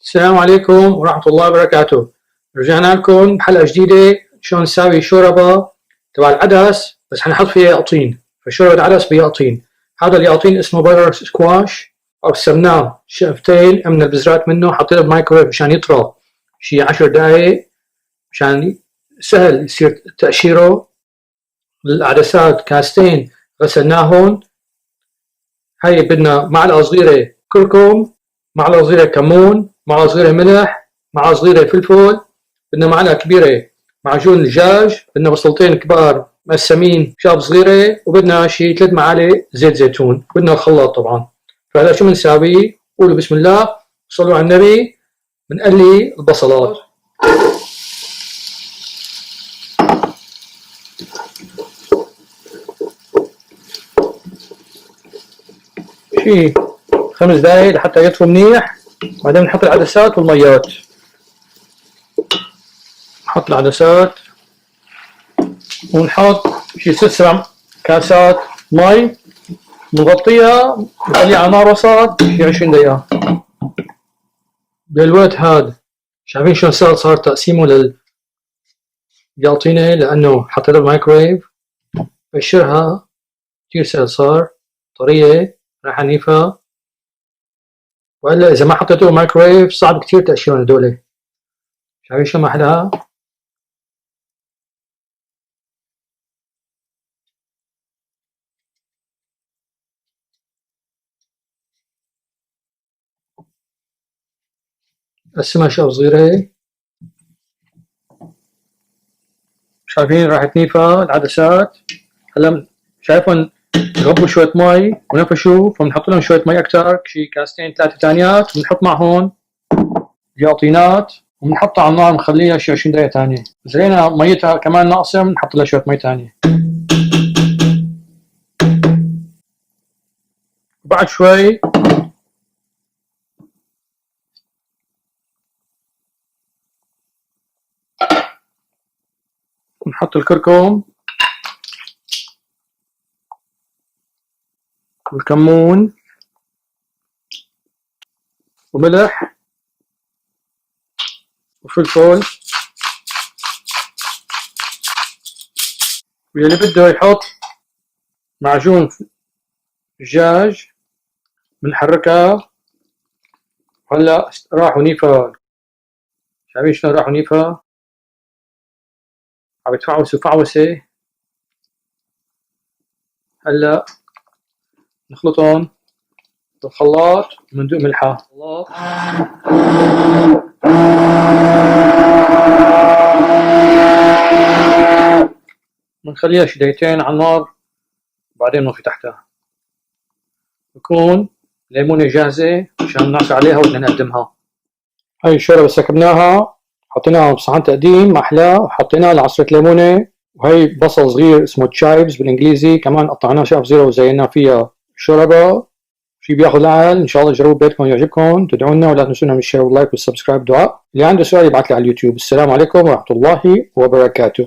السلام عليكم ورحمة الله وبركاته. رجعنا لكم بحلقة جديدة شلون نساوي شوربة تبع العدس بس حنحط فيها يقطين. فشوربة عدس بيقطين. هذا اليقطين اسمه بتر سكواش أو قسمناه شقفتين من البذرات منه، حطيناه بالمايكرويف مشان يطرى شي 10 دقايق مشان سهل يصير تقشيره. العدسات كاستين غسلناهن. هاي بدنا معلقة صغيرة كركم، معلقة صغيرة كمون، معلقة صغيرة ملح، معلقة صغيرة فلفل، بدنا معلقة كبيرة معجون دجاج، بدنا بصلتين كبار مقسمين شاب صغيرة، وبدنا شي 3 معالق زيت زيتون، بدنا الخلاط طبعا. فهلا شو بنساوي؟ قولوا بسم الله، صلوا على النبي. بنقلي البصلات. شي 5 دقايق لحتى يطفوا منيح، بعدين نحط العدسات والميات. نحط العدسات ونحط شي 6 كاسات مي، نغطيها نخليها على نار وسط شي 20 دقيقة. بالوقت هاد شايفين شلون صار تقسيمه لليقطينة لأنه حطيتها بالمايكرويف. بقشرها كتير سهل، صار طرية راح نيفها. وإلا إذا ما حطيته بالمايكرويف صعب كتير تقشرهم هدول. شايفين شو محلاها؟ قسمها شقف صغيرة. شايفين راح تنيفها العدسات. هلا شايفهم غبوا شوية مي ونفشوا، فبنحط لهم شوية مي أكتر، شي كاستين 3 تانيات، وبنحط معهم اليقطينات وبنحطها على النار نخليها شي 20 دقيقة تانية. إذا لقينا ميتها كمان ناقصة بنحط لها شوية مي تانية. وبعد شوي نحط الكركم والكمون وملح وفلفل، واللي بده يحط معجون دجاج بنحركها. هلا راحوا نيفا. شايفين شلون راحوا نيفا؟ عم يتفعوسوا فعوسة. هلا نخلطهم بالخلاط ومندوق ملحة. بنخليها شي دقيقتين على النار وبعدين نطفي تحتها. بكون ليمونة جاهزة عشان نعصر عليها وبدنا نقدمها. هاي الشوربة سكبناها، حطيناها بصحن تقديم أحلى، وحطينا لها عصرة ليمونة، وهي بصل صغير اسمه تشايفز بالإنجليزي كمان قطعناه شقف صغيرة وزينا فيها شوربة. شي بياخذ العقل. إن شاء الله جربوا ببيتكم يعجبكم. تدعونا ولا تنسونا من الشير واللايك والسبسكرايب. دعاء اللي عنده سؤال يبعث لي على اليوتيوب. السلام عليكم ورحمة الله وبركاته.